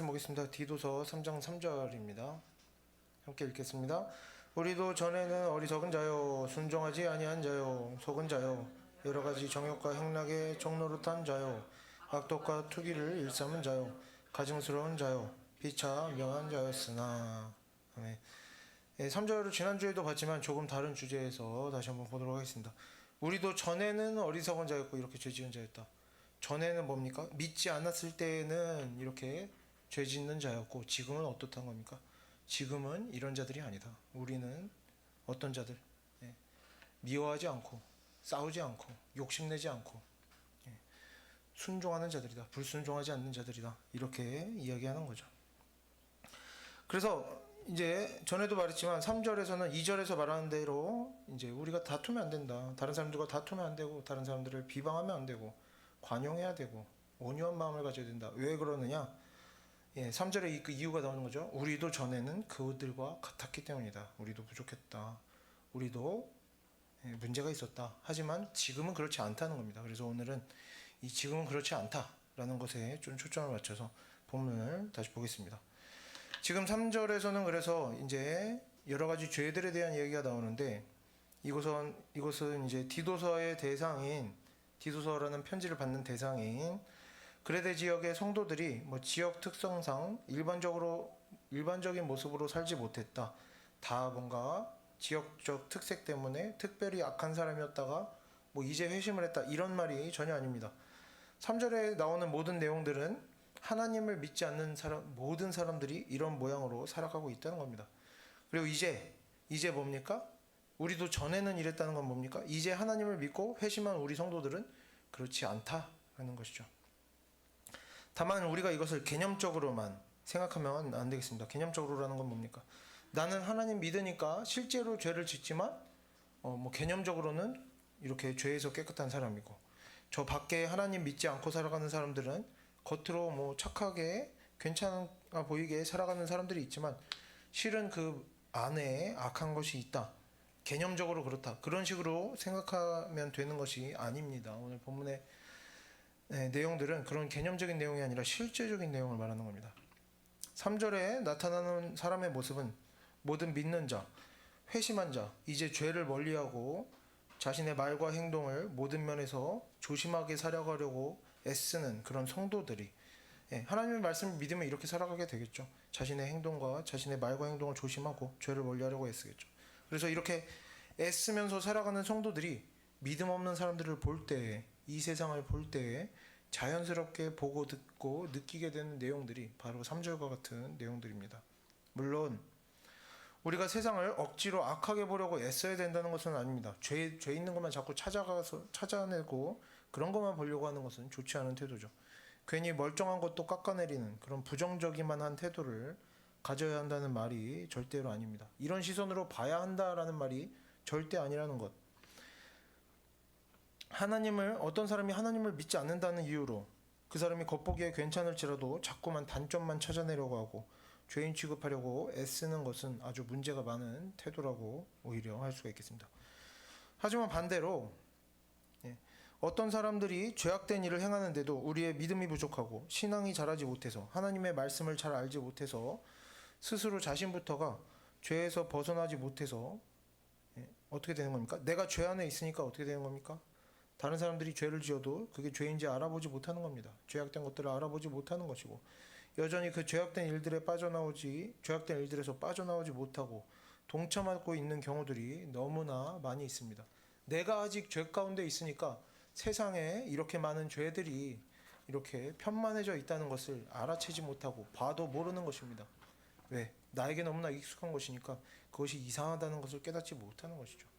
말씀 보겠습니다. 디도서 3장 3절입니다. 함께 읽겠습니다. 우리도 전에는 어리석은 자요, 순종하지 아니한 자요, 속은 자요, 여러가지 정욕과 행락에 종노릇한 자요, 악독과 투기를 일삼은 자요, 가증스러운 자요, 피차 명한 자였으나. 아멘. 3절을 지난주에도 봤지만 조금 다른 주제에서 다시 한번 보도록 하겠습니다. 우리도 전에는 어리석은 자였고 이렇게 죄지은 자였다. 전에는 뭡니까? 믿지 않았을 때에는 이렇게 죄짓는 자였고, 지금은 어떻단 겁니까? 지금은 이런 자들이 아니다. 우리는 어떤 자들? 미워하지 않고, 싸우지 않고, 욕심내지 않고, 순종하는 자들이다. 불순종하지 않는 자들이다. 이렇게 이야기하는 거죠. 그래서 이제 전에도 말했지만 3절에서는 2절에서 말하는 대로 이제 우리가 다투면 안 된다. 다른 사람들과 다투면 안 되고, 다른 사람들을 비방하면 안 되고, 관용해야 되고, 온유한 마음을 가져야 된다. 왜 그러느냐? 3절에 그 이유가 나오는 거죠. 우리도 전에는 그들과 같았기 때문이다. 우리도 부족했다. 우리도 문제가 있었다. 하지만 지금은 그렇지 않다는 겁니다. 그래서 오늘은 이 지금은 그렇지 않다라는 것에 좀 초점을 맞춰서 본문을 다시 보겠습니다. 지금 3절에서는 그래서 이제 여러 가지 죄들에 대한 얘기가 나오는데, 이것은 이제 디도서의 대상인, 디도서라는 편지를 받는 대상인 그레데 지역의 성도들이 지역 특성상 일반적인 모습으로 살지 못했다. 다 뭔가 지역적 특색 때문에 특별히 악한 사람이었다가 이제 회심을 했다. 이런 말이 전혀 아닙니다. 3절에 나오는 모든 내용들은 하나님을 믿지 않는 모든 사람들이 이런 모양으로 살아가고 있다는 겁니다. 그리고 이제 뭡니까? 우리도 전에는 이랬다는 건 뭡니까? 이제 하나님을 믿고 회심한 우리 성도들은 그렇지 않다라는 것이죠. 다만 우리가 이것을 개념적으로만 생각하면 안 되겠습니다. 개념적으로라는 건 뭡니까? 나는 하나님 믿으니까 실제로 죄를 짓지만 개념적으로는 이렇게 죄에서 깨끗한 사람이고, 저 밖에 하나님 믿지 않고 살아가는 사람들은 겉으로 착하게 괜찮아 보이게 살아가는 사람들이 있지만 실은 그 안에 악한 것이 있다. 개념적으로 그렇다. 그런 식으로 생각하면 되는 것이 아닙니다. 오늘 본문의 내용들은 그런 개념적인 내용이 아니라 실제적인 내용을 말하는 겁니다. 3절에 나타나는 사람의 모습은 모든 믿는 자, 회심한 자, 이제 죄를 멀리하고 자신의 말과 행동을 모든 면에서 조심하게 살아가려고 애쓰는 그런 성도들이, 하나님의 말씀을 믿으면 이렇게 살아가게 되겠죠. 자신의 행동과 자신의 말과 행동을 조심하고 죄를 멀리하려고 애쓰겠죠. 그래서 이렇게 애쓰면서 살아가는 성도들이 믿음 없는 사람들을 볼 때에, 이 세상을 볼 때에 자연스럽게 보고 듣고 느끼게 되는 내용들이 바로 3절과 같은 내용들입니다. 물론 우리가 세상을 억지로 악하게 보려고 애써야 된다는 것은 아닙니다. 죄 있는 것만 자꾸 찾아내고 그런 것만 보려고 하는 것은 좋지 않은 태도죠. 괜히 멀쩡한 것도 깎아내리는 그런 부정적이만 한 태도를 가져야 한다는 말이 절대로 아닙니다. 이런 시선으로 봐야 한다라는 말이 절대 아니라는 것. 어떤 사람이 하나님을 믿지 않는다는 이유로 그 사람이 겉보기에 괜찮을지라도 자꾸만 단점만 찾아내려고 하고 죄인 취급하려고 애쓰는 것은 아주 문제가 많은 태도라고 오히려 할 수가 있겠습니다. 하지만 반대로 어떤 사람들이 죄악된 일을 행하는데도 우리의 믿음이 부족하고 신앙이 자라지 못해서 하나님의 말씀을 잘 알지 못해서 스스로 자신부터가 죄에서 벗어나지 못해서 어떻게 되는 겁니까? 내가 죄 안에 있으니까 어떻게 되는 겁니까? 다른 사람들이 죄를 지어도 그게 죄인지 알아보지 못하는 겁니다. 죄악된 것들을 알아보지 못하는 것이고, 여전히 그 죄악된 일들에서 빠져나오지 못하고 동참하고 있는 경우들이 너무나 많이 있습니다. 내가 아직 죄 가운데 있으니까 세상에 이렇게 많은 죄들이 이렇게 편만해져 있다는 것을 알아채지 못하고 봐도 모르는 것입니다. 왜? 나에게 너무나 익숙한 것이니까 그것이 이상하다는 것을 깨닫지 못하는 것이죠.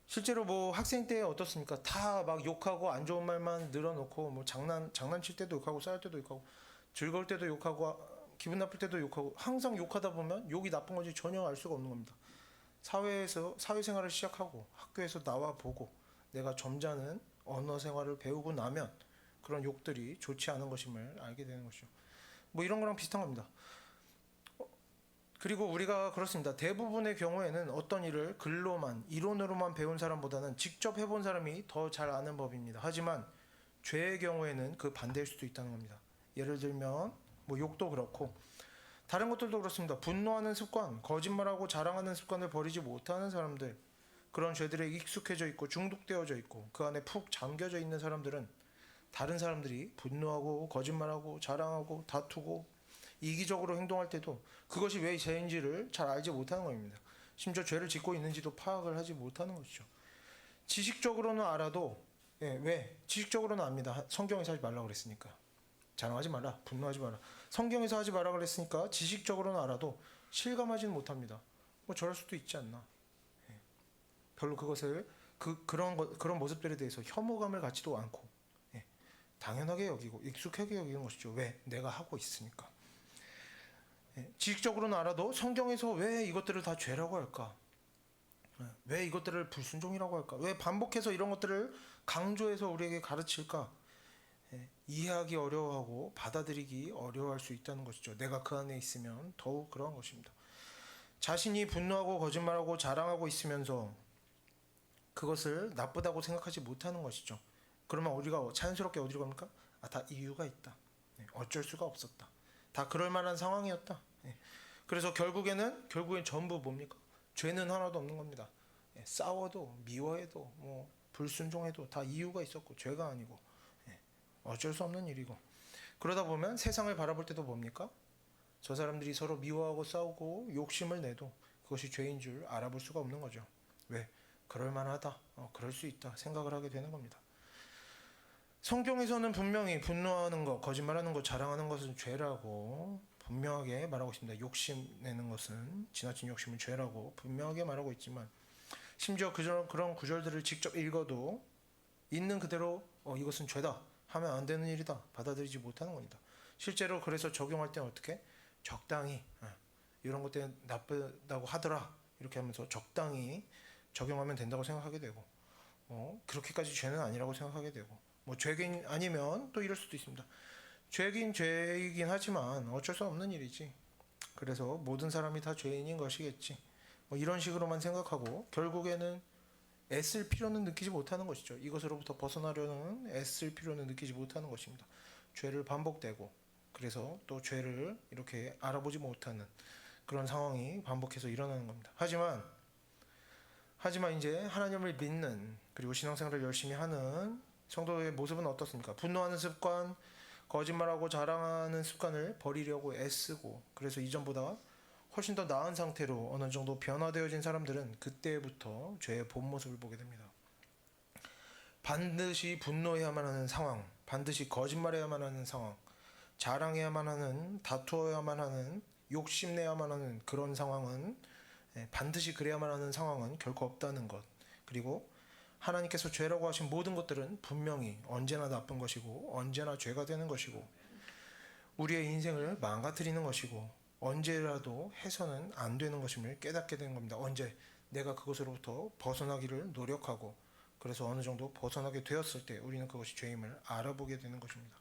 실제로 학생 때 어떻습니까? 다 막 욕하고 안 좋은 말만 늘어놓고 장난칠 때도 욕하고 싸울 때도 욕하고 즐거울 때도 욕하고 기분 나쁠 때도 욕하고, 항상 욕하다 보면 욕이 나쁜 건지 전혀 알 수가 없는 겁니다. 사회생활을 시작하고 학교에서 나와 보고 내가 점잖은 언어 생활을 배우고 나면 그런 욕들이 좋지 않은 것임을 알게 되는 것이죠. 이런 거랑 비슷한 겁니다. 그리고 우리가 그렇습니다. 대부분의 경우에는 어떤 일을 이론으로만 배운 사람보다는 직접 해본 사람이 더 잘 아는 법입니다. 하지만 죄의 경우에는 그 반대일 수도 있다는 겁니다. 예를 들면 뭐 욕도 그렇고 다른 것들도 그렇습니다. 분노하는 습관, 거짓말하고 자랑하는 습관을 버리지 못하는 사람들, 그런 죄들에 익숙해져 있고 중독되어져 있고 그 안에 푹 잠겨져 있는 사람들은 다른 사람들이 분노하고 거짓말하고 자랑하고 다투고 이기적으로 행동할 때도 그것이 왜 죄인지를 잘 알지 못하는 겁니다. 심지어 죄를 짓고 있는지도 파악을 하지 못하는 것이죠. 지식적으로는 알아도 왜? 지식적으로는 압니다. 성경에서 하지 말라고 그랬으니까. 자랑하지 마라, 분노하지 마라. 성경에서 하지 마라 그랬으니까 지식적으로는 알아도 실감하지는 못합니다. 뭐 저럴 수도 있지 않나. 별로 그것을 그런 모습들에 대해서 혐오감을 갖지도 않고 당연하게 여기고 익숙하게 여기는 것이죠. 왜? 내가 하고 있으니까. 지식적으로는 알아도 성경에서 왜 이것들을 다 죄라고 할까? 왜 이것들을 불순종이라고 할까? 왜 반복해서 이런 것들을 강조해서 우리에게 가르칠까? 이해하기 어려워하고 받아들이기 어려워할 수 있다는 것이죠. 내가 그 안에 있으면 더욱 그러한 것입니다. 자신이 분노하고 거짓말하고 자랑하고 있으면서 그것을 나쁘다고 생각하지 못하는 것이죠. 그러면 우리가 자연스럽게 어디로 갑니까? 다 이유가 있다. 어쩔 수가 없었다. 다 그럴 만한 상황이었다. 그래서 결국엔 전부 뭡니까? 죄는 하나도 없는 겁니다. 싸워도 미워해도 뭐 불순종해도 다 이유가 있었고 죄가 아니고 어쩔 수 없는 일이고 그러다 보면 세상을 바라볼 때도 뭡니까? 저 사람들이 서로 미워하고 싸우고 욕심을 내도 그것이 죄인 줄 알아볼 수가 없는 거죠. 왜? 그럴 만하다. 그럴 수 있다. 생각을 하게 되는 겁니다. 성경에서는 분명히 분노하는 것, 거짓말하는 것, 자랑하는 것은 죄라고 분명하게 말하고 있습니다. 욕심내는 것은 지나친 욕심은 죄라고 분명하게 말하고 있지만 심지어 그런 구절들을 직접 읽어도 있는 그대로 이것은 죄다 하면 안 되는 일이다 받아들이지 못하는 겁니다. 실제로 그래서 적용할 때는 어떻게? 적당히 이런 것 때문에 나쁘다고 하더라 이렇게 하면서 적당히 적용하면 된다고 생각하게 되고 그렇게까지 죄는 아니라고 생각하게 되고 뭐 죄긴 아니면 또 이럴 수도 있습니다. 죄긴 죄이긴 하지만 어쩔 수 없는 일이지. 그래서 모든 사람이 다 죄인인 것이겠지. 뭐 이런 식으로만 생각하고 결국에는 애쓸 필요는 느끼지 못하는 것이죠. 이것으로부터 벗어나려는 애쓸 필요는 느끼지 못하는 것입니다. 죄를 반복되고 그래서 또 죄를 이렇게 알아보지 못하는 그런 상황이 반복해서 일어나는 겁니다. 하지만 이제 하나님을 믿는 그리고 신앙생활을 열심히 하는 성도의 모습은 어떻습니까? 분노하는 습관, 거짓말하고 자랑하는 습관을 버리려고 애쓰고 그래서 이전보다 훨씬 더 나은 상태로 어느 정도 변화되어진 사람들은 그때부터 죄의 본 모습을 보게 됩니다. 반드시 분노해야만 하는 상황, 반드시 거짓말해야만 하는 상황, 자랑해야만 하는, 다투어야만 하는, 욕심내야만 하는 그런 상황은 반드시 그래야만 하는 상황은 결코 없다는 것. 그리고 하나님께서 죄라고 하신 모든 것들은 분명히 언제나 나쁜 것이고 언제나 죄가 되는 것이고 우리의 인생을 망가뜨리는 것이고 언제라도 해서는 안 되는 것임을 깨닫게 되는 겁니다. 언제 내가 그것으로부터 벗어나기를 노력하고 그래서 어느 정도 벗어나게 되었을 때 우리는 그것이 죄임을 알아보게 되는 것입니다.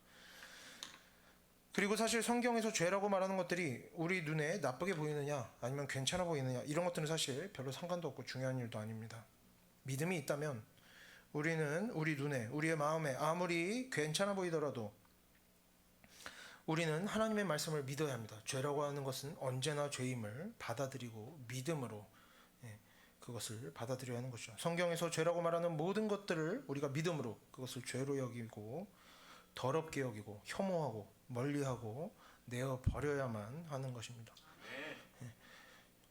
그리고 사실 성경에서 죄라고 말하는 것들이 우리 눈에 나쁘게 보이느냐 아니면 괜찮아 보이느냐 이런 것들은 사실 별로 상관도 없고 중요한 일도 아닙니다. 믿음이 있다면 우리는 우리 눈에 우리의 마음에 아무리 괜찮아 보이더라도 우리는 하나님의 말씀을 믿어야 합니다. 죄라고 하는 것은 언제나 죄임을 받아들이고 믿음으로 그것을 받아들여야 하는 것이죠. 성경에서 죄라고 말하는 모든 것들을 우리가 믿음으로 그것을 죄로 여기고 더럽게 여기고 혐오하고 멀리하고 내어 버려야만 하는 것입니다.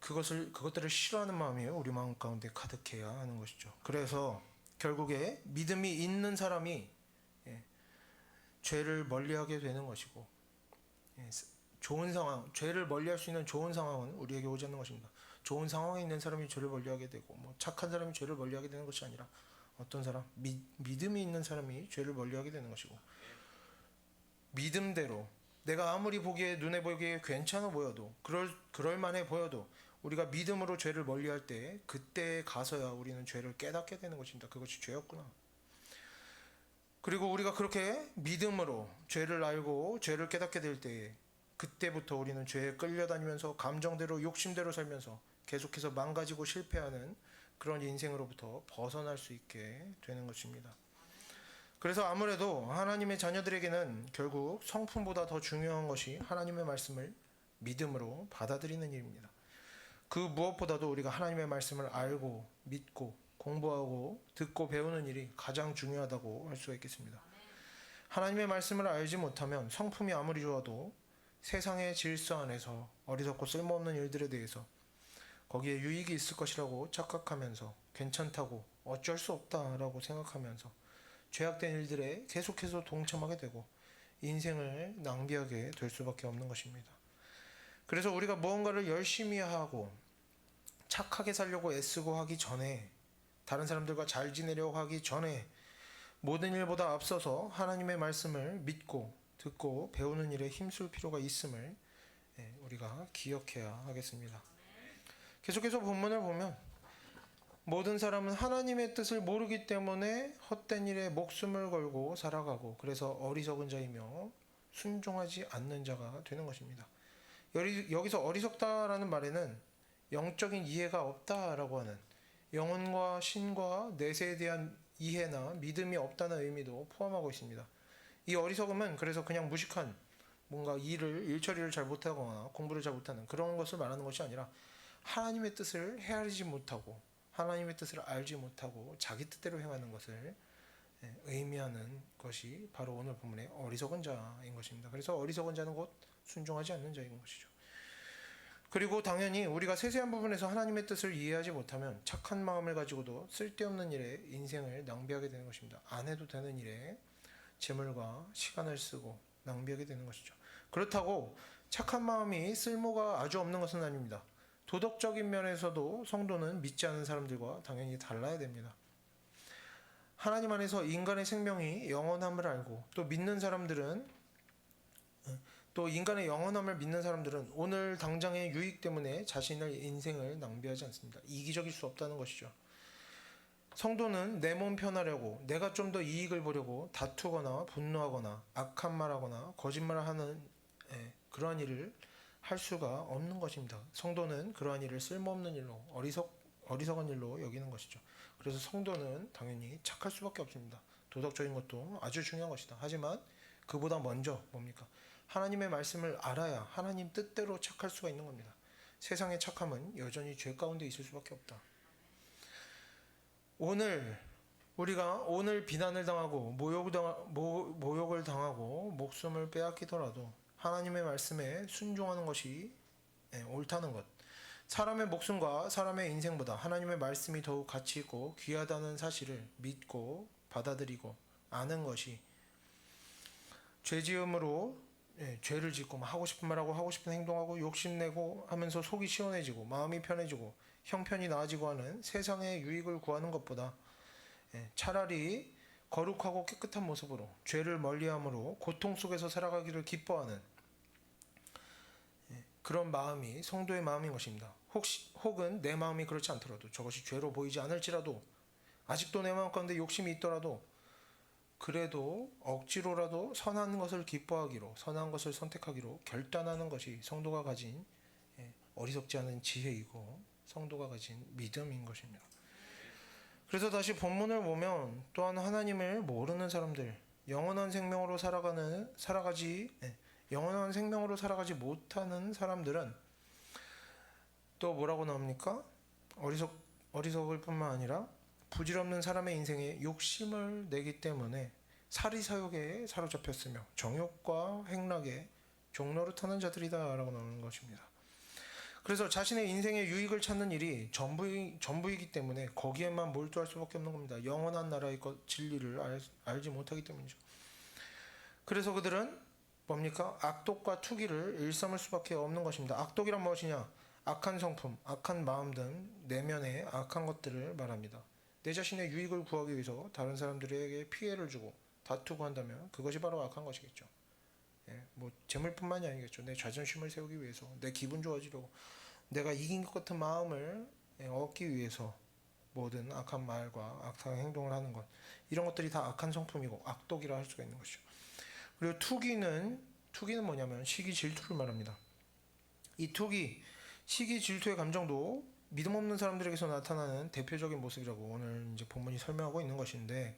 그것들을 싫어하는 마음이 우리 마음 가운데 가득해야 하는 것이죠. 그래서 결국에 믿음이 있는 사람이 죄를 멀리하게 되는 것이고 좋은 상황, 죄를 멀리할 수 있는 좋은 상황은 우리에게 오지 않는 것입니다. 좋은 상황에 있는 사람이 죄를 멀리하게 되고 뭐 착한 사람이 죄를 멀리하게 되는 것이 아니라 어떤 사람, 믿음이 있는 사람이 죄를 멀리하게 되는 것이고 믿음대로 내가 아무리 눈에 보기에 괜찮아 보여도 그럴 만해 보여도 우리가 믿음으로 죄를 멀리할 때 그때 가서야 우리는 죄를 깨닫게 되는 것입니다. 그것이 죄였구나. 그리고 우리가 그렇게 믿음으로 죄를 알고 죄를 깨닫게 될 때 그때부터 우리는 죄에 끌려다니면서 감정대로 욕심대로 살면서 계속해서 망가지고 실패하는 그런 인생으로부터 벗어날 수 있게 되는 것입니다. 그래서 아무래도 하나님의 자녀들에게는 결국 성품보다 더 중요한 것이 하나님의 말씀을 믿음으로 받아들이는 일입니다. 그 무엇보다도 우리가 하나님의 말씀을 알고 믿고 공부하고 듣고 배우는 일이 가장 중요하다고 할 수가 있겠습니다. 하나님의 말씀을 알지 못하면 성품이 아무리 좋아도 세상의 질서 안에서 어리석고 쓸모없는 일들에 대해서 거기에 유익이 있을 것이라고 착각하면서 괜찮다고 어쩔 수 없다라고 생각하면서 죄악된 일들에 계속해서 동참하게 되고 인생을 낭비하게 될 수밖에 없는 것입니다. 그래서 우리가 무언가를 열심히 하고 착하게 살려고 애쓰고 하기 전에, 다른 사람들과 잘 지내려고 하기 전에 모든 일보다 앞서서 하나님의 말씀을 믿고 듣고 배우는 일에 힘쓸 필요가 있음을 우리가 기억해야 하겠습니다. 계속해서 본문을 보면 모든 사람은 하나님의 뜻을 모르기 때문에 헛된 일에 목숨을 걸고 살아가고 그래서 어리석은 자이며 순종하지 않는 자가 되는 것입니다. 여기서 어리석다라는 말에는 영적인 이해가 없다라고 하는, 영혼과 신과 내세에 대한 이해나 믿음이 없다는 의미도 포함하고 있습니다. 이 어리석음은 그래서 그냥 무식한, 뭔가 일처리를 잘 못하거나 공부를 잘 못하는 그런 것을 말하는 것이 아니라 하나님의 뜻을 헤아리지 못하고 하나님의 뜻을 알지 못하고 자기 뜻대로 행하는 것을 의미하는 것이 바로 오늘 본문의 어리석은 자인 것입니다. 그래서 어리석은 자는 곧 순종하지 않는 자인 것이죠. 그리고 당연히 우리가 세세한 부분에서 하나님의 뜻을 이해하지 못하면 착한 마음을 가지고도 쓸데없는 일에 인생을 낭비하게 되는 것입니다. 안 해도 되는 일에 재물과 시간을 쓰고 낭비하게 되는 것이죠. 그렇다고 착한 마음이 쓸모가 아주 없는 것은 아닙니다. 도덕적인 면에서도 성도는 믿지 않는 사람들과 당연히 달라야 됩니다. 하나님 안에서 인간의 생명이 영원함을 알고 또 인간의 영원함을 믿는 사람들은 오늘 당장의 유익 때문에 자신의 인생을 낭비하지 않습니다. 이기적일 수 없다는 것이죠. 성도는 내 몸 편하려고, 내가 좀 더 이익을 보려고 다투거나 분노하거나 악한 말하거나 거짓말을 하는 그러한 일을 할 수가 없는 것입니다. 성도는 그러한 일을 쓸모없는 일로, 어리석은 일로 여기는 것이죠. 그래서 성도는 당연히 착할 수밖에 없습니다. 도덕적인 것도 아주 중요한 것이다. 하지만 그보다 먼저 뭡니까? 하나님의 말씀을 알아야 하나님 뜻대로 착할 수가 있는 겁니다. 세상의 착함은 여전히 죄 가운데 있을 수밖에 없다. 우리가 비난을 당하고 모욕을 당하고 목숨을 빼앗기더라도 하나님의 말씀에 순종하는 것이 옳다는 것, 사람의 목숨과 사람의 인생보다 하나님의 말씀이 더욱 가치 있고 귀하다는 사실을 믿고 받아들이고 아는 것이, 죄지음으로 죄를 짓고 하고 싶은 말하고 하고 싶은 행동하고 욕심내고 하면서 속이 시원해지고 마음이 편해지고 형편이 나아지고 하는 세상의 유익을 구하는 것보다 차라리 거룩하고 깨끗한 모습으로 죄를 멀리함으로 고통 속에서 살아가기를 기뻐하는 그런 마음이 성도의 마음인 것입니다. 혹은 내 마음이 그렇지 않더라도, 저것이 죄로 보이지 않을지라도, 아직도 내 마음 가운데 욕심이 있더라도 그래도 억지로라도 선한 것을 기뻐하기로, 선한 것을 선택하기로 결단하는 것이 성도가 가진 어리석지 않은 지혜이고 성도가 가진 믿음인 것입니다. 그래서 다시 본문을 보면 또한 하나님을 모르는 사람들, 영원한 생명으로 살아가지 못하는 사람들은 또 뭐라고 나옵니까? 어리석을 뿐만 아니라 부질없는 사람의 인생에 욕심을 내기 때문에 사리사욕에 사로잡혔으며 정욕과 행락에 종노릇하는 자들이다 라고 나오는 것입니다. 그래서 자신의 인생의 유익을 찾는 일이 전부이기 때문에 거기에만 몰두할 수밖에 없는 겁니다. 영원한 나라의 진리를 알지 못하기 때문이죠. 그래서 그들은 뭡니까? 악독과 투기를 일삼을 수밖에 없는 것입니다. 악독이란 무엇이냐? 악한 성품, 악한 마음 등 내면의 악한 것들을 말합니다. 내 자신의 유익을 구하기 위해서 다른 사람들에게 피해를 주고 다투고 한다면 그것이 바로 악한 것이겠죠. 재물뿐만이 아니겠죠. 내 자존심을 세우기 위해서, 내 기분 좋아지려고, 내가 이긴 것 같은 마음을 얻기 위해서 모든 악한 말과 악한 행동을 하는 것, 이런 것들이 다 악한 성품이고 악독이라 할 수가 있는 것이죠. 그리고 투기는 뭐냐면 시기, 질투를 말합니다. 이 투기, 시기, 질투의 감정도 믿음 없는 사람들에게서 나타나는 대표적인 모습이라고 오늘 이제 본문이 설명하고 있는 것인데,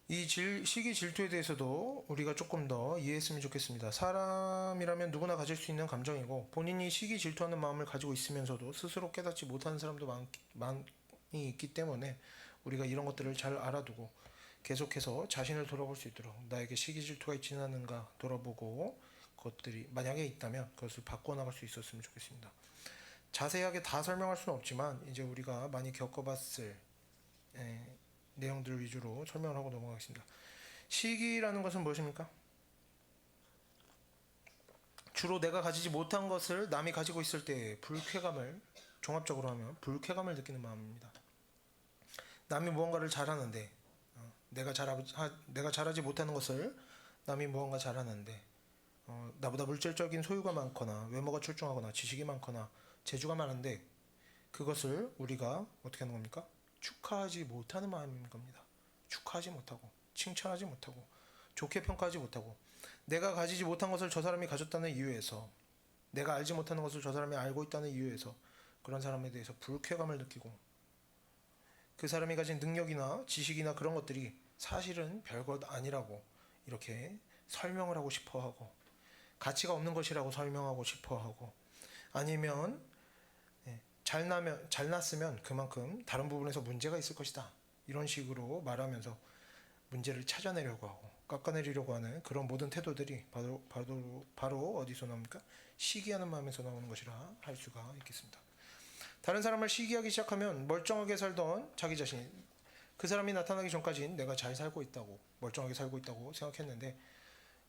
이 시기 질투에 대해서도 우리가 조금 더 이해했으면 좋겠습니다. 사람이라면 누구나 가질 수 있는 감정이고 본인이 시기 질투하는 마음을 가지고 있으면서도 스스로 깨닫지 못하는 사람도 많이 있기 때문에 우리가 이런 것들을 잘 알아두고 계속해서 자신을 돌아볼 수 있도록 나에게 시기 질투가 있지는 않은가 돌아보고 그것들이 만약에 있다면 그것을 바꿔나갈 수 있었으면 좋겠습니다. 자세하게 다 설명할 수는 없지만 이제 우리가 많이 겪어봤을 내용들 위주로 설명을 하고 넘어가겠습니다. 시기라는 것은 무엇입니까? 주로 내가 가지지 못한 것을 남이 가지고 있을 때 불쾌감을 종합적으로 하면 불쾌감을 느끼는 마음입니다. 남이 무언가를 잘하는데 내가 잘하지 못하는 것을 남이 무언가 잘하는데 나보다 물질적인 소유가 많거나 외모가 출중하거나 지식이 많거나 재주가 많은데 그것을 우리가 어떻게 하는 겁니까? 축하하지 못하는 마음인 겁니다. 축하하지 못하고 칭찬하지 못하고 좋게 평가하지 못하고 내가 가지지 못한 것을 저 사람이 가졌다는 이유에서 내가 알지 못하는 것을 저 사람이 알고 있다는 이유에서 그런 사람에 대해서 불쾌감을 느끼고 그 사람이 가진 능력이나 지식이나 그런 것들이 사실은 별것 아니라고 이렇게 설명을 하고 싶어하고 가치가 없는 것이라고 설명하고 싶어하고 아니면 잘났으면 그만큼 다른 부분에서 문제가 있을 것이다 이런 식으로 말하면서 문제를 찾아내려고 하고 깎아내리려고 하는 그런 모든 태도들이 바로 어디서 나옵니까? 시기하는 마음에서 나오는 것이라 할 수가 있겠습니다. 다른 사람을 시기하기 시작하면 멀쩡하게 살던 자기 자신 그 사람이 나타나기 전까지는 내가 잘 살고 있다고 멀쩡하게 살고 있다고 생각했는데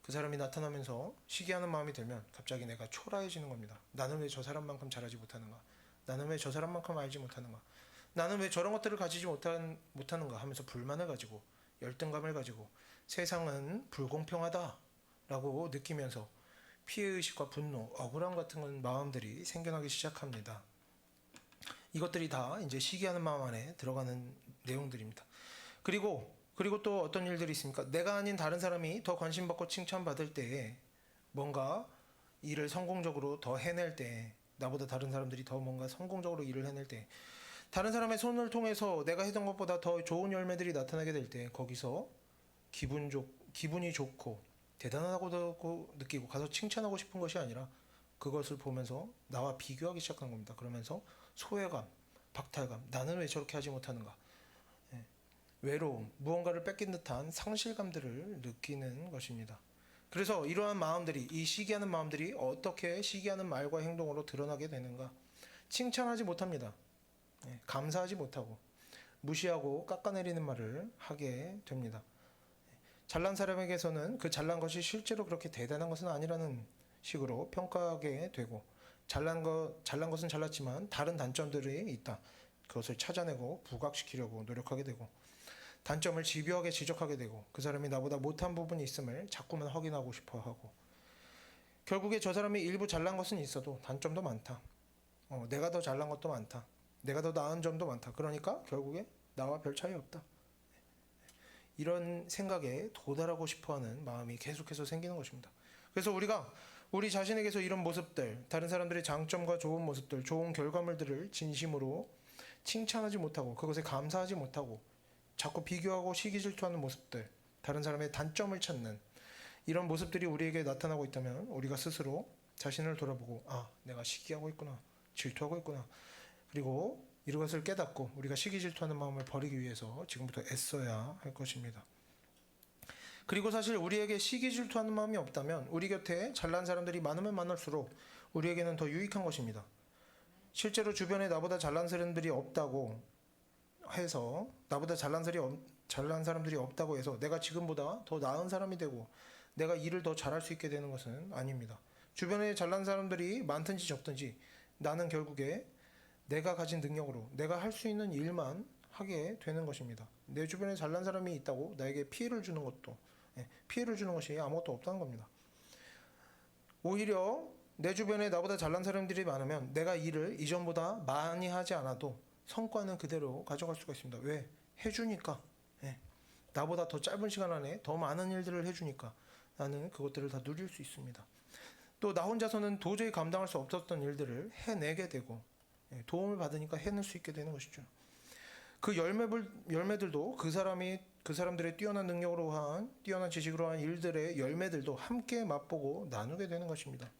그 사람이 나타나면서 시기하는 마음이 들면 갑자기 내가 초라해지는 겁니다. 나는 왜 저 사람만큼 잘하지 못하는가? 나는 왜 저 사람만큼 알지 못하는가? 나는 왜 저런 것들을 가지지 못하는가 하면서 불만을 가지고 열등감을 가지고 세상은 불공평하다라고 느끼면서 피해의식과 분노, 억울함 같은 마음들이 생겨나기 시작합니다. 이것들이 다 이제 시기하는 마음 안에 들어가는 내용들입니다. 그리고 또 어떤 일들이 있습니까? 내가 아닌 다른 사람이 더 관심받고 칭찬받을 때에 뭔가 일을 성공적으로 더 해낼 때 나보다 다른 사람들이 더 뭔가 성공적으로 일을 해낼 때 다른 사람의 손을 통해서 내가 했던 것보다 더 좋은 열매들이 나타나게 될 때 거기서 기분이 좋고 대단하다고 느끼고 가서 칭찬하고 싶은 것이 아니라 그것을 보면서 나와 비교하기 시작한 겁니다. 그러면서 소외감, 박탈감, 나는 왜 저렇게 하지 못하는가? 외로움, 무언가를 뺏긴 듯한 상실감들을 느끼는 것입니다. 그래서 이러한 마음들이 이 시기하는 마음들이 어떻게 시기하는 말과 행동으로 드러나게 되는가? 칭찬하지 못합니다. 감사하지 못하고 무시하고 깎아내리는 말을 하게 됩니다. 잘난 사람에게서는 그 잘난 것이 실제로 그렇게 대단한 것은 아니라는 식으로 평가하게 되고 잘난 것은 잘났지만 다른 단점들이 있다. 그것을 찾아내고 부각시키려고 노력하게 되고 단점을 집요하게 지적하게 되고 그 사람이 나보다 못한 부분이 있음을 자꾸만 확인하고 싶어 하고 결국에 저 사람이 일부 잘난 것은 있어도 단점도 많다. 내가 더 잘난 것도 많다. 내가 더 나은 점도 많다. 그러니까 결국에 나와 별 차이 없다. 이런 생각에 도달하고 싶어하는 마음이 계속해서 생기는 것입니다. 그래서 우리가 우리 자신에게서 이런 모습들, 다른 사람들의 장점과 좋은 모습들, 좋은 결과물들을 진심으로 칭찬하지 못하고 그것에 감사하지 못하고 자꾸 비교하고 시기질투하는 모습들, 다른 사람의 단점을 찾는 이런 모습들이 우리에게 나타나고 있다면 우리가 스스로 자신을 돌아보고 내가 시기하고 있구나, 질투하고 있구나. 그리고 이것을 깨닫고 우리가 시기질투하는 마음을 버리기 위해서 지금부터 애써야 할 것입니다. 그리고 사실 우리에게 시기질투하는 마음이 없다면 우리 곁에 잘난 사람들이 많으면 많을수록 우리에게는 더 유익한 것입니다. 실제로 주변에 나보다 잘난 사람들이 없다고 해서 나보다 잘난 사람들이 없다고 해서 내가 지금보다 더 나은 사람이 되고 내가 일을 더 잘할 수 있게 되는 것은 아닙니다. 주변에 잘난 사람들이 많든지 적든지 나는 결국에 내가 가진 능력으로 내가 할 수 있는 일만 하게 되는 것입니다. 내 주변에 잘난 사람이 있다고 나에게 피해를 주는 것이 아무것도 없다는 겁니다. 오히려 내 주변에 나보다 잘난 사람들이 많으면 내가 일을 이전보다 많이 하지 않아도 성과는 그대로 가져갈 수가 있습니다. 왜? 해주니까. 나보다 더 짧은 시간 안에 더 많은 일들을 해주니까 나는 그것들을 다 누릴 수 있습니다. 또 나 혼자서는 도저히 감당할 수 없었던 일들을 해내게 되고 도움을 받으니까 해낼 수 있게 되는 것이죠. 그 열매들도 그 사람이 그 사람들의 뛰어난 능력으로 한 뛰어난 지식으로 한 일들의 열매들도 함께 맛보고 나누게 되는 것입니다.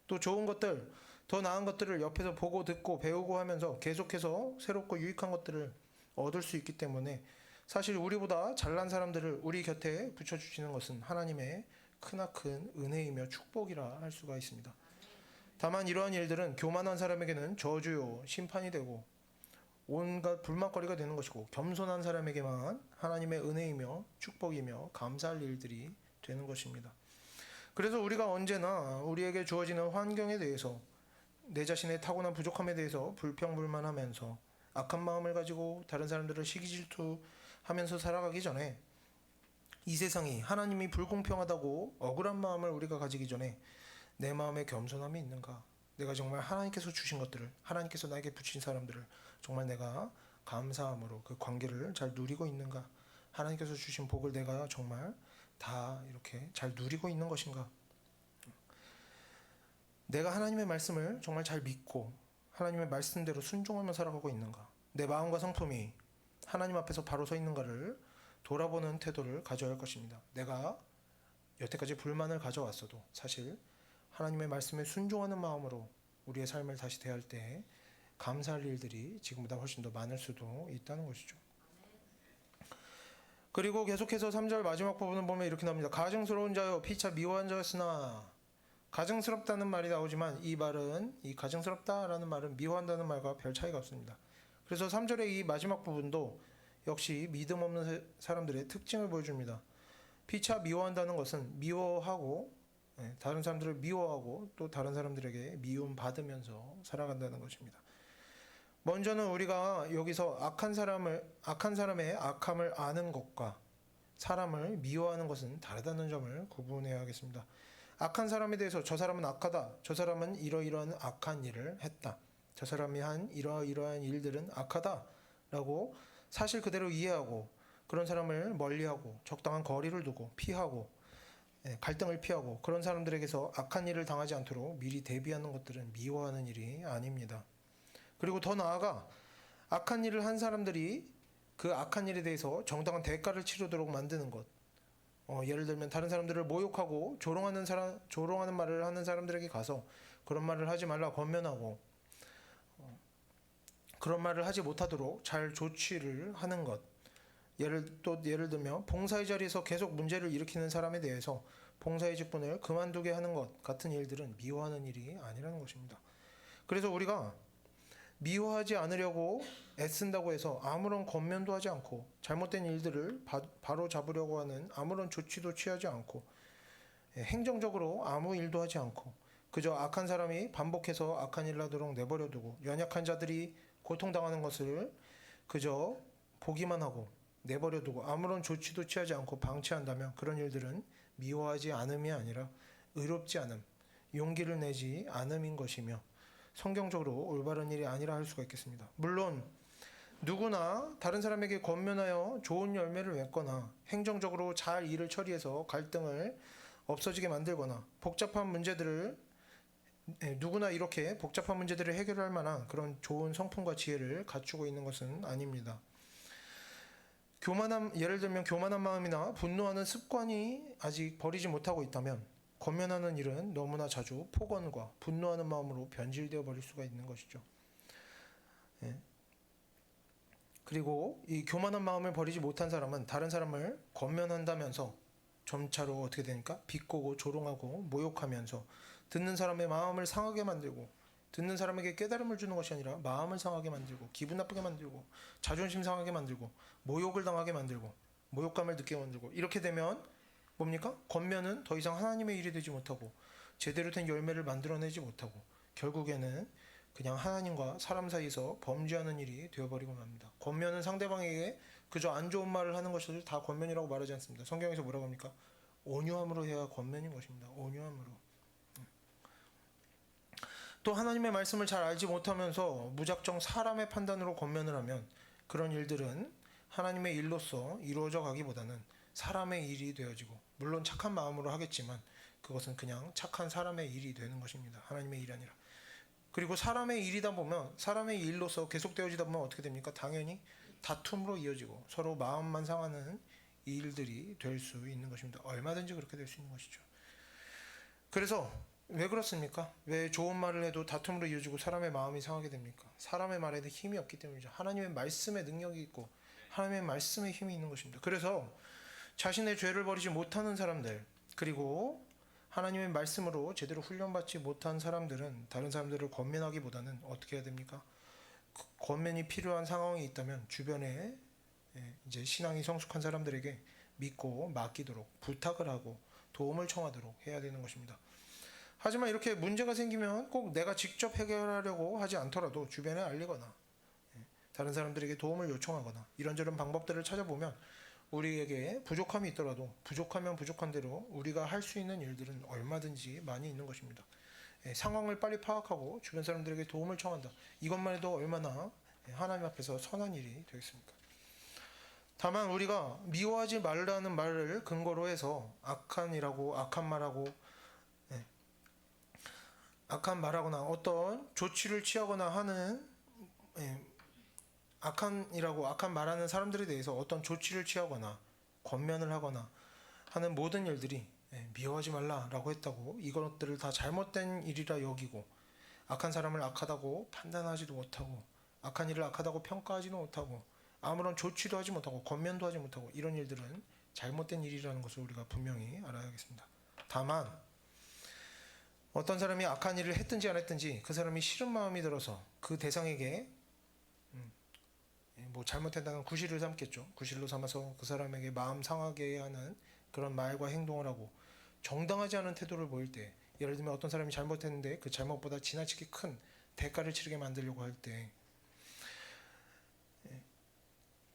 또 좋은 것들, 더 나은 것들을 옆에서 보고 듣고 배우고 하면서 계속해서 새롭고 유익한 것들을 얻을 수 있기 때문에 사실 우리보다 잘난 사람들을 우리 곁에 붙여주시는 것은 하나님의 크나큰 은혜이며 축복이라 할 수가 있습니다. 다만 이러한 일들은 교만한 사람에게는 저주요 심판이 되고 온갖 불만거리가 되는 것이고 겸손한 사람에게만 하나님의 은혜이며 축복이며 감사할 일들이 되는 것입니다. 그래서 우리가 언제나 우리에게 주어지는 환경에 대해서 내 자신의 타고난 부족함에 대해서 불평불만하면서 악한 마음을 가지고 다른 사람들을 시기질투하면서 살아가기 전에 이 세상이 하나님이 불공평하다고 억울한 마음을 우리가 가지기 전에 내 마음에 겸손함이 있는가? 내가 정말 하나님께서 주신 것들을, 하나님께서 나에게 붙인 사람들을 정말 내가 감사함으로 그 관계를 잘 누리고 있는가? 하나님께서 주신 복을 내가 정말 다 이렇게 잘 누리고 있는 것인가? 내가 하나님의 말씀을 정말 잘 믿고 하나님의 말씀대로 순종하며 살아가고 있는가? 내 마음과 성품이 하나님 앞에서 바로 서 있는가를 돌아보는 태도를 가져야 할 것입니다. 내가 여태까지 불만을 가져왔어도 사실 하나님의 말씀에 순종하는 마음으로 우리의 삶을 다시 대할 때 감사할 일들이 지금보다 훨씬 더 많을 수도 있다는 것이죠. 그리고 계속해서 3절 마지막 부분을 보면 이렇게 나옵니다. 가증스러운 자여 피차 미워한 자였으나, 가증스럽다는 말이 나오지만 이 말은, 이 가증스럽다라는 말은 미워한다는 말과 별 차이가 없습니다. 그래서 3절의 이 마지막 부분도 역시 믿음 없는 사람들의 특징을 보여줍니다. 피차 미워한다는 것은 미워하고 다른 사람들을 미워하고 또 다른 사람들에게 미움 받으면서 살아간다는 것입니다. 먼저는 우리가 여기서 악한 사람의 악함을 아는 것과 사람을 미워하는 것은 다르다는 점을 구분해야 하겠습니다. 악한 사람에 대해서 저 사람은 악하다, 저 사람은 이러이러한 악한 일을 했다, 저 사람이 한 이러이러한 일들은 악하다라고 사실 그대로 이해하고 그런 사람을 멀리하고 적당한 거리를 두고 피하고 갈등을 피하고 그런 사람들에게서 악한 일을 당하지 않도록 미리 대비하는 것들은 미워하는 일이 아닙니다. 그리고 더 나아가 악한 일을 한 사람들이 그 악한 일에 대해서 정당한 대가를 치르도록 만드는 것, 예를 들면 다른 사람들을 모욕하고 조롱하는 말을 하는 사람들에게 가서 그런 말을 하지 말라 권면하고 그런 말을 하지 못하도록 잘 조치를 하는 것, 예를 들면 봉사의 자리에서 계속 문제를 일으키는 사람에 대해서 봉사의 직분을 그만두게 하는 것 같은 일들은 미워하는 일이 아니라는 것입니다. 그래서 우리가 미워하지 않으려고 애쓴다고 해서 아무런 권면도 하지 않고 잘못된 일들을 바로 잡으려고 하는 아무런 조치도 취하지 않고 행정적으로 아무 일도 하지 않고 그저 악한 사람이 반복해서 악한 일을 하도록 내버려두고 연약한 자들이 고통당하는 것을 그저 보기만 하고 내버려두고 아무런 조치도 취하지 않고 방치한다면 그런 일들은 미워하지 않음이 아니라 의롭지 않음, 용기를 내지 않음인 것이며 성경적으로 올바른 일이 아니라 할 수가 있겠습니다. 물론 누구나 다른 사람에게 권면하여 좋은 열매를 맺거나 행정적으로 잘 일을 처리해서 갈등을 없어지게 만들거나 누구나 이렇게 복잡한 문제들을 해결할 만한 그런 좋은 성품과 지혜를 갖추고 있는 것은 아닙니다. 예를 들면 교만한 마음이나 분노하는 습관이 아직 버리지 못하고 있다면 권면하는 일은 너무나 자주 폭언과 분노하는 마음으로 변질되어 버릴 수가 있는 것이죠. 그리고 이 교만한 마음을 버리지 못한 사람은 다른 사람을 권면한다면서 점차로 어떻게 되니까 비꼬고 조롱하고 모욕하면서 듣는 사람의 마음을 상하게 만들고 듣는 사람에게 깨달음을 주는 것이 아니라 마음을 상하게 만들고 기분 나쁘게 만들고 자존심 상하게 만들고 모욕을 당하게 만들고 모욕감을 느끼게 만들고 이렇게 되면 뭡니까? 권면은 더 이상 하나님의 일이 되지 못하고 제대로 된 열매를 만들어내지 못하고 결국에는 그냥 하나님과 사람 사이에서 범죄하는 일이 되어버리고 맙니다. 권면은 상대방에게 그저 안 좋은 말을 하는 것을 다 권면이라고 말하지 않습니다. 성경에서 뭐라고 합니까? 온유함으로 해야 권면인 것입니다. 온유함으로. 또 하나님의 말씀을 잘 알지 못하면서 무작정 사람의 판단으로 권면을 하면 그런 일들은 하나님의 일로서 이루어져 가기보다는 사람의 일이 되어지고 물론 착한 마음으로 하겠지만 그것은 그냥 착한 사람의 일이 되는 것입니다. 하나님의 일이 아니라. 그리고 사람의 일이다 보면 사람의 일로서 계속되어지다 보면 어떻게 됩니까? 당연히 다툼으로 이어지고 서로 마음만 상하는 일들이 될 수 있는 것입니다. 얼마든지 그렇게 될 수 있는 것이죠. 그래서 왜 그렇습니까? 왜 좋은 말을 해도 다툼으로 이어지고 사람의 마음이 상하게 됩니까? 사람의 말에는 힘이 없기 때문이죠. 하나님의 말씀에 능력이 있고 하나님의 말씀에 힘이 있는 것입니다. 그래서 자신의 죄를 버리지 못하는 사람들, 그리고 하나님의 말씀으로 제대로 훈련받지 못한 사람들은 다른 사람들을 권면하기보다는 어떻게 해야 됩니까? 권면이 필요한 상황이 있다면 주변에 이제 신앙이 성숙한 사람들에게 믿고 맡기도록 부탁을 하고 도움을 청하도록 해야 되는 것입니다. 하지만 이렇게 문제가 생기면 꼭 내가 직접 해결하려고 하지 않더라도 주변에 알리거나 다른 사람들에게 도움을 요청하거나 이런저런 방법들을 찾아보면 우리에게 부족함이 있더라도 부족하면 부족한 대로 우리가 할 수 있는 일들은 얼마든지 많이 있는 것입니다. 상황을 빨리 파악하고 주변 사람들에게 도움을 청한다. 이것만 해도 얼마나 하나님 앞에서 선한 일이 되겠습니까? 다만 우리가 미워하지 말라는 말을 근거로 해서 악한 말하거나 어떤 조치를 취하거나 하는 악한 말하는 사람들에 대해서 어떤 조치를 취하거나 권면을 하거나 하는 모든 일들이 미워하지 말라라고 했다고 이것들을 다 잘못된 일이라 여기고 악한 사람을 악하다고 판단하지도 못하고 악한 일을 악하다고 평가하지도 못하고 아무런 조치도 하지 못하고 권면도 하지 못하고 이런 일들은 잘못된 일이라는 것을 우리가 분명히 알아야겠습니다. 다만 어떤 사람이 악한 일을 했든지 안 했든지 그 사람이 싫은 마음이 들어서 그 대상에게 잘못했다는 구실을 삼겠죠. 구실로 삼아서 그 사람에게 마음 상하게 하는 그런 말과 행동을 하고 정당하지 않은 태도를 보일 때, 예를 들면 어떤 사람이 잘못했는데 그 잘못보다 지나치게 큰 대가를 치르게 만들려고 할 때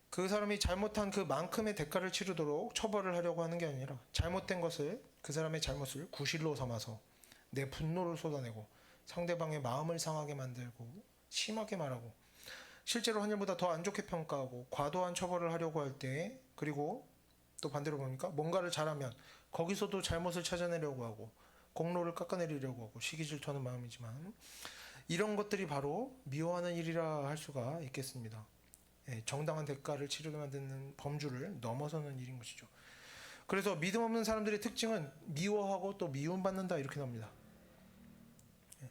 그 사람이 잘못한 그만큼의 대가를 치르도록 처벌을 하려고 하는 게 아니라 잘못된 것을, 그 사람의 잘못을 구실로 삼아서 내 분노를 쏟아내고 상대방의 마음을 상하게 만들고 심하게 말하고 실제로 한 일보다 더 안 좋게 평가하고 과도한 처벌을 하려고 할 때, 그리고 또 반대로 보니까 뭔가를 잘하면 거기서도 잘못을 찾아내려고 하고 공로를 깎아내리려고 하고 시기 질투하는 마음이지만 이런 것들이 바로 미워하는 일이라 할 수가 있겠습니다. 정당한 대가를 치르게 만드는 범주를 넘어서는 일인 것이죠. 그래서 믿음 없는 사람들의 특징은 미워하고 또 미움받는다 이렇게 나옵니다.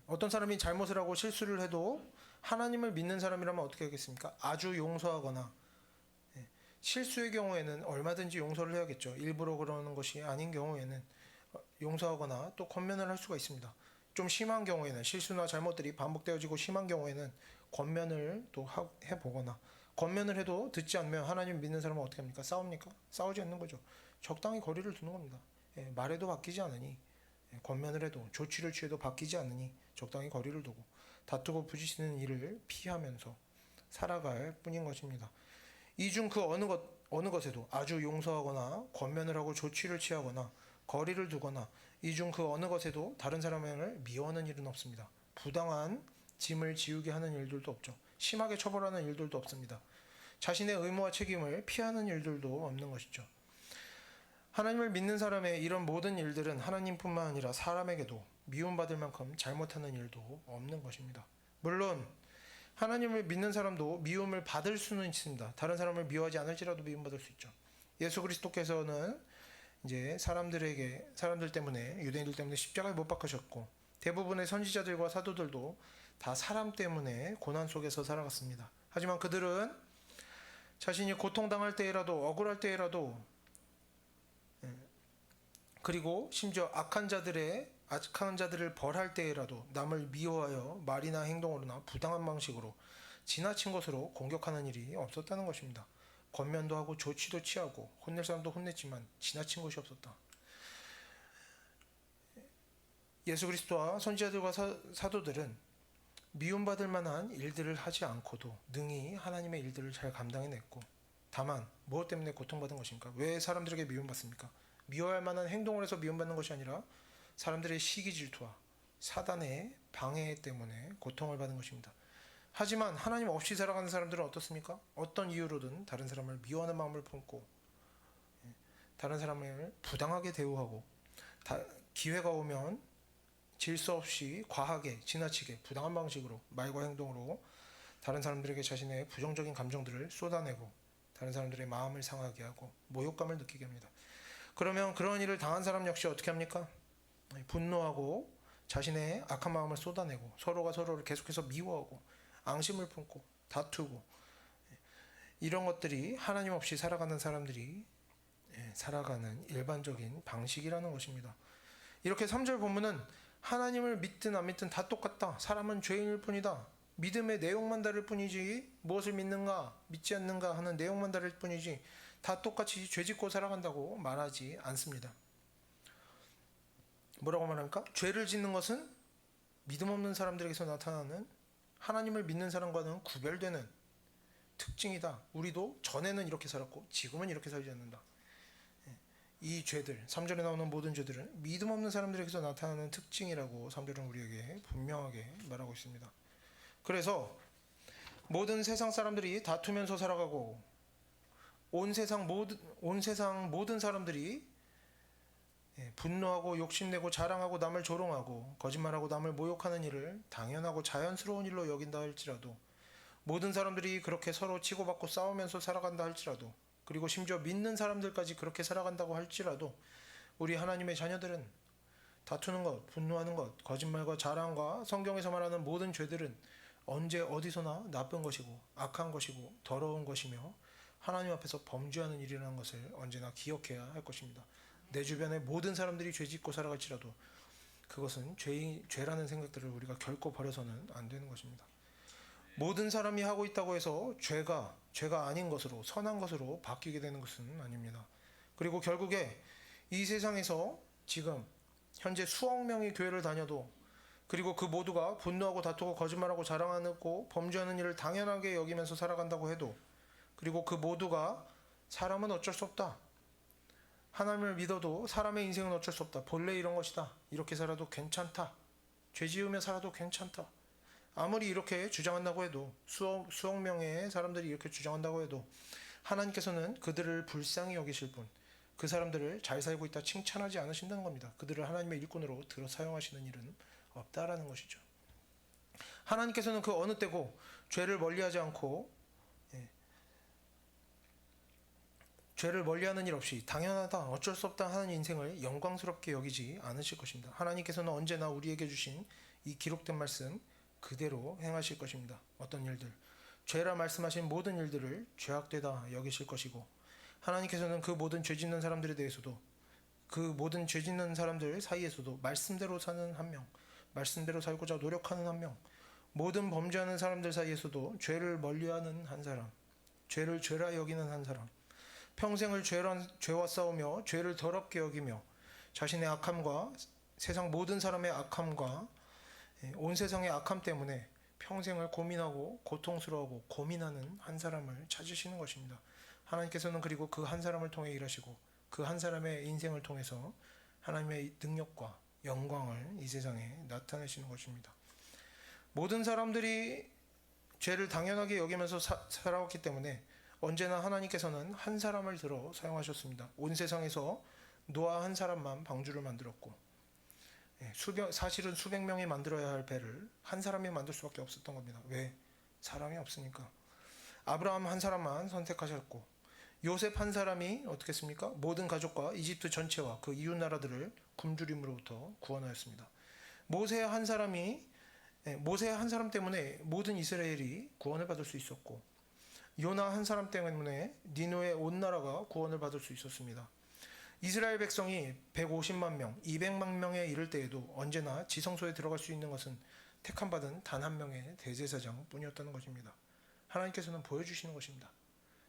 어떤 사람이 잘못을 하고 실수를 해도 하나님을 믿는 사람이라면 어떻게 하겠습니까? 아주 용서하거나 실수의 경우에는 얼마든지 용서를 해야겠죠. 일부러 그러는 것이 아닌 경우에는 용서하거나 또 권면을 할 수가 있습니다. 좀 심한 경우에는 실수나 잘못들이 반복되어지고 심한 경우에는 권면을 또 해보거나 권면을 해도 듣지 않으면 하나님 믿는 사람은 어떻게 합니까? 싸웁니까? 싸우지 않는 거죠. 적당히 거리를 두는 겁니다. 말해도 바뀌지 않으니 권면을 해도 조치를 취해도 바뀌지 않으니 적당히 거리를 두고 다투고 부딪히는 일을 피하면서 살아갈 뿐인 것입니다. 이 중 그 어느 것에도 아주 용서하거나 권면을 하고 조치를 취하거나 거리를 두거나 이 중 그 어느 것에도 다른 사람을 미워하는 일은 없습니다. 부당한 짐을 지우게 하는 일들도 없죠. 심하게 처벌하는 일들도 없습니다. 자신의 의무와 책임을 피하는 일들도 없는 것이죠. 하나님을 믿는 사람의 이런 모든 일들은 하나님뿐만 아니라 사람에게도 미움받을 만큼 잘못하는 일도 없는 것입니다. 물론 하나님을 믿는 사람도 미움을 받을 수는 있습니다. 다른 사람을 미워하지 않을지라도 미움받을 수 있죠. 예수 그리스도께서는 이제 사람들 때문에, 유대인들 때문에 십자가에 못 박히셨고 대부분의 선지자들과 사도들도 다 사람 때문에 고난 속에서 살아갔습니다. 하지만 그들은 자신이 고통당할 때라도 억울할 때라도 그리고 심지어 악한 자들을 벌할 때라도 남을 미워하여 말이나 행동으로나 부당한 방식으로 지나친 것으로 공격하는 일이 없었다는 것입니다. 권면도 하고 조치도 취하고 혼낼 사람도 혼냈지만 지나친 것이 없었다. 예수 그리스도와 선지자들과 사도들은 미움받을 만한 일들을 하지 않고도 능히 하나님의 일들을 잘 감당해냈고, 다만 무엇 때문에 고통받은 것입니까? 왜 사람들에게 미움받습니까? 미워할 만한 행동을 해서 미움받는 것이 아니라 사람들의 시기 질투와 사단의 방해 때문에 고통을 받은 것입니다. 하지만 하나님 없이 살아가는 사람들은 어떻습니까? 어떤 이유로든 다른 사람을 미워하는 마음을 품고 다른 사람을 부당하게 대우하고 기회가 오면 질서 없이 과하게 지나치게 부당한 방식으로 말과 행동으로 다른 사람들에게 자신의 부정적인 감정들을 쏟아내고 다른 사람들의 마음을 상하게 하고 모욕감을 느끼게 합니다. 그러면 그런 일을 당한 사람 역시 어떻게 합니까? 분노하고 자신의 악한 마음을 쏟아내고 서로가 서로를 계속해서 미워하고 앙심을 품고 다투고, 이런 것들이 하나님 없이 살아가는 사람들이 살아가는 일반적인 방식이라는 것입니다. 이렇게 3절 본문은 하나님을 믿든 안 믿든 다 똑같다. 사람은 죄인일 뿐이다. 믿음의 내용만 다를 뿐이지 무엇을 믿는가 믿지 않는가 하는 내용만 다를 뿐이지 다 똑같이 죄짓고 살아간다고 말하지 않습니다. 뭐라고 말합니까? 죄를 짓는 것은 믿음 없는 사람들에게서 나타나는 하나님을 믿는 사람과는 구별되는 특징이다. 우리도 전에는 이렇게 살았고 지금은 이렇게 살지 않는다. 이 죄들, 3절에 나오는 모든 죄들은 믿음 없는 사람들에게서 나타나는 특징이라고 3절은 우리에게 분명하게 말하고 있습니다. 그래서 모든 세상 사람들이 다투면서 살아가고 온 세상 모든 사람들이 분노하고 욕심내고 자랑하고 남을 조롱하고 거짓말하고 남을 모욕하는 일을 당연하고 자연스러운 일로 여긴다 할지라도, 모든 사람들이 그렇게 서로 치고받고 싸우면서 살아간다 할지라도, 그리고 심지어 믿는 사람들까지 그렇게 살아간다고 할지라도, 우리 하나님의 자녀들은 다투는 것, 분노하는 것, 거짓말과 자랑과 성경에서 말하는 모든 죄들은 언제 어디서나 나쁜 것이고 악한 것이고 더러운 것이며 하나님 앞에서 범죄하는 일이라는 것을 언제나 기억해야 할 것입니다. 내 주변의 모든 사람들이 죄짓고 살아갈지라도 그것은 죄라는 생각들을 우리가 결코 버려서는 안 되는 것입니다. 모든 사람이 하고 있다고 해서 죄가 아닌 것으로 선한 것으로 바뀌게 되는 것은 아닙니다. 그리고 결국에 이 세상에서 지금 현재 수억 명이 교회를 다녀도, 그리고 그 모두가 분노하고 다투고 거짓말하고 자랑하고 범죄하는 일을 당연하게 여기면서 살아간다고 해도, 그리고 그 모두가 사람은 어쩔 수 없다, 하나님을 믿어도 사람의 인생은 어쩔 수 없다, 본래 이런 것이다, 이렇게 살아도 괜찮다, 죄 지으며 살아도 괜찮다, 아무리 이렇게 주장한다고 해도, 수억 명의 사람들이 이렇게 주장한다고 해도 하나님께서는 그들을 불쌍히 여기실 뿐, 그 사람들을 잘 살고 있다 칭찬하지 않으신다는 겁니다. 그들을 하나님의 일꾼으로 들어 사용하시는 일은 없다라는 것이죠. 하나님께서는 그 어느 때고 죄를 멀리하지 않고 죄를 멀리하는 일 없이 당연하다, 어쩔 수 없다 하는 인생을 영광스럽게 여기지 않으실 것입니다. 하나님께서는 언제나 우리에게 주신 이 기록된 말씀 그대로 행하실 것입니다. 어떤 일들, 죄라 말씀하신 모든 일들을 죄악되다 여기실 것이고, 하나님께서는 그 모든 죄 짓는 사람들에 대해서도, 그 모든 죄 짓는 사람들 사이에서도 말씀대로 사는 한 명, 말씀대로 살고자 노력하는 한 명, 모든 범죄하는 사람들 사이에서도 죄를 멀리하는 한 사람, 죄를 죄라 여기는 한 사람, 평생을 죄와 싸우며 죄를 더럽게 여기며 자신의 악함과 세상 모든 사람의 악함과 온 세상의 악함 때문에 평생을 고민하고 고통스러워하고 고민하는 한 사람을 찾으시는 것입니다. 하나님께서는 그리고 그 한 사람을 통해 일하시고 그 한 사람의 인생을 통해서 하나님의 능력과 영광을 이 세상에 나타내시는 것입니다. 모든 사람들이 죄를 당연하게 여기면서 살아왔기 때문에 언제나 하나님께서는 한 사람을 들어 사용하셨습니다. 온 세상에서 노아 한 사람만 방주를 만들었고, 사실은 수백 명이 만들어야 할 배를 한 사람이 만들 수밖에 없었던 겁니다. 왜? 사람이 없으니까. 아브라함 한 사람만 선택하셨고, 요셉 한 사람이 어떻게 했습니까? 모든 가족과 이집트 전체와 그 이웃 나라들을 굶주림으로부터 구원하였습니다. 모세 한 사람 때문에 모든 이스라엘이 구원을 받을 수 있었고, 요나 한 사람 때문에 니느웨 온 나라가 구원을 받을 수 있었습니다. 이스라엘 백성이 150만 명, 200만 명에 이를 때에도 언제나 지성소에 들어갈 수 있는 것은 택함받은 단 한 명의 대제사장 뿐이었다는 것입니다. 하나님께서는 보여주시는 것입니다.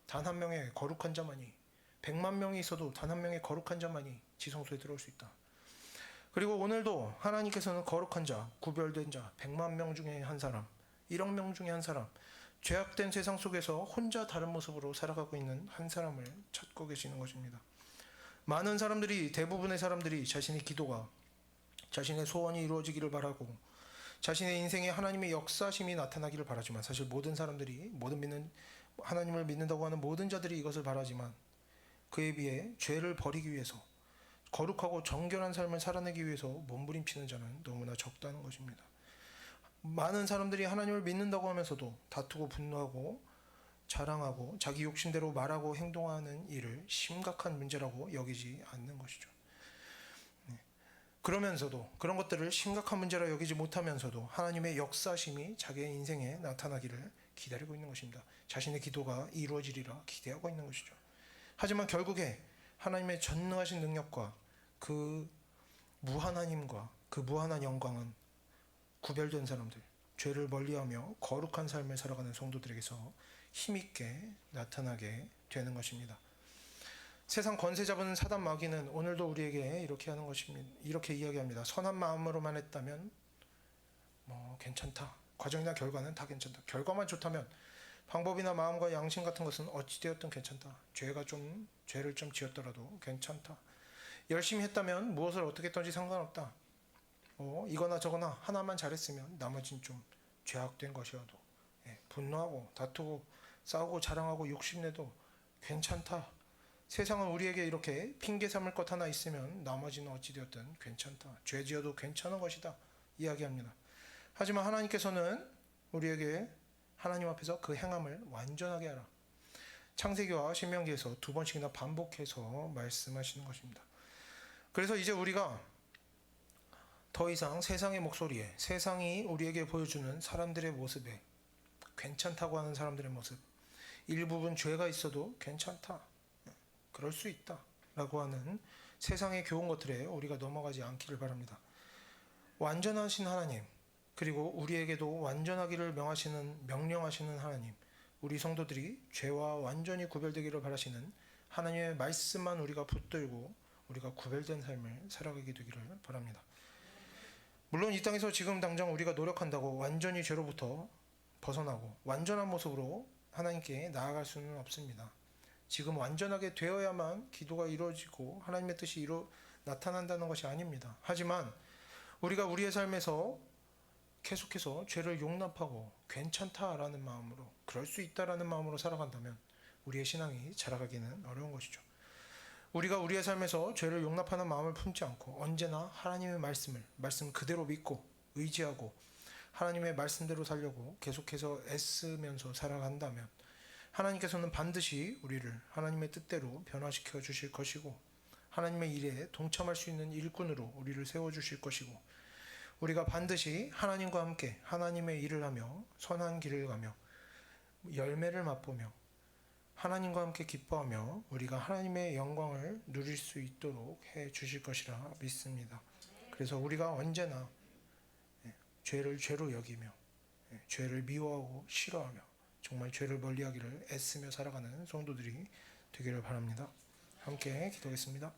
단 한 명의 거룩한 자만이, 100만 명이 있어도 단 한 명의 거룩한 자만이 지성소에 들어올 수 있다. 그리고 오늘도 하나님께서는 거룩한 자, 구별된 자, 100만 명 중에 한 사람, 1억 명 중에 한 사람, 죄악된 세상 속에서 혼자 다른 모습으로 살아가고 있는 한 사람을 찾고 계시는 것입니다. 많은 사람들이, 대부분의 사람들이 자신의 기도가, 자신의 소원이 이루어지기를 바라고 자신의 인생에 하나님의 역사심이 나타나기를 바라지만, 사실 모든 사람들이, 하나님을 믿는다고 하는 모든 자들이 이것을 바라지만, 그에 비해 죄를 버리기 위해서, 거룩하고 정결한 삶을 살아내기 위해서 몸부림치는 자는 너무나 적다는 것입니다. 많은 사람들이 하나님을 믿는다고 하면서도 다투고 분노하고 자랑하고 자기 욕심대로 말하고 행동하는 일을 심각한 문제라고 여기지 않는 것이죠. 그러면서도 그런 것들을 심각한 문제라 여기지 못하면서도 하나님의 역사심이 자기의 인생에 나타나기를 기다리고 있는 것입니다. 자신의 기도가 이루어지리라 기대하고 있는 것이죠. 하지만 결국에 하나님의 전능하신 능력과 그 무한한 힘과 그 무한한 영광은 구별된 사람들, 죄를 멀리하며 거룩한 삶을 살아가는 성도들에게서 힘있게 나타나게 되는 것입니다. 세상 권세 잡은 사단 마귀는 오늘도 우리에게 이렇게 하는 것입니다. 이렇게 이야기합니다. 선한 마음으로만 했다면 괜찮다. 과정이나 결과는 다 괜찮다. 결과만 좋다면 방법이나 마음과 양심 같은 것은 어찌되었든 괜찮다. 죄를 좀 지었더라도 괜찮다. 열심히 했다면 무엇을 어떻게 했든지 상관없다. 이거나 저거나 하나만 잘했으면 나머지는 좀 죄악된 것이어도 분노하고 다투고 싸우고 자랑하고 욕심내도 괜찮다. 세상은 우리에게 이렇게 핑계 삼을 것 하나 있으면 나머지는 어찌되었든 괜찮다. 죄 지어도 괜찮은 것이다. 이야기합니다. 하지만 하나님께서는 우리에게 하나님 앞에서 그 행함을 완전하게 하라. 창세기와 신명기에서 2번씩이나 반복해서 말씀하시는 것입니다. 그래서 이제 우리가 더 이상 세상의 목소리에, 세상이 우리에게 보여주는 사람들의 모습에, 괜찮다고 하는 사람들의 모습, 일부분 죄가 있어도 괜찮다, 그럴 수 있다 라고 하는 세상의 교훈 것들에 우리가 넘어가지 않기를 바랍니다. 완전하신 하나님, 그리고 우리에게도 완전하기를 명령하시는 하나님, 우리 성도들이 죄와 완전히 구별되기를 바라시는 하나님의 말씀만 우리가 붙들고 우리가 구별된 삶을 살아가게 되기를 바랍니다. 물론 이 땅에서 지금 당장 우리가 노력한다고 완전히 죄로부터 벗어나고 완전한 모습으로 하나님께 나아갈 수는 없습니다. 지금 완전하게 되어야만 기도가 이루어지고 하나님의 뜻이 나타난다는 것이 아닙니다. 하지만 우리가 우리의 삶에서 계속해서 죄를 용납하고 괜찮다라는 마음으로, 그럴 수 있다라는 마음으로 살아간다면 우리의 신앙이 자라가기는 어려운 것이죠. 우리가 우리의 삶에서 죄를 용납하는 마음을 품지 않고 언제나 하나님의 말씀 그대로 믿고 의지하고 하나님의 말씀대로 살려고 계속해서 애쓰면서 살아간다면 하나님께서는 반드시 우리를 하나님의 뜻대로 변화시켜 주실 것이고 하나님의 일에 동참할 수 있는 일꾼으로 우리를 세워주실 것이고 우리가 반드시 하나님과 함께 하나님의 일을 하며 선한 길을 가며 열매를 맛보며 하나님과 함께 기뻐하며 우리가 하나님의 영광을 누릴 수 있도록 해 주실 것이라 믿습니다. 그래서 우리가 언제나 죄를 죄로 여기며 죄를 미워하고 싫어하며 정말 죄를 멀리하기를 애쓰며 살아가는 성도들이 되기를 바랍니다. 함께 기도하겠습니다.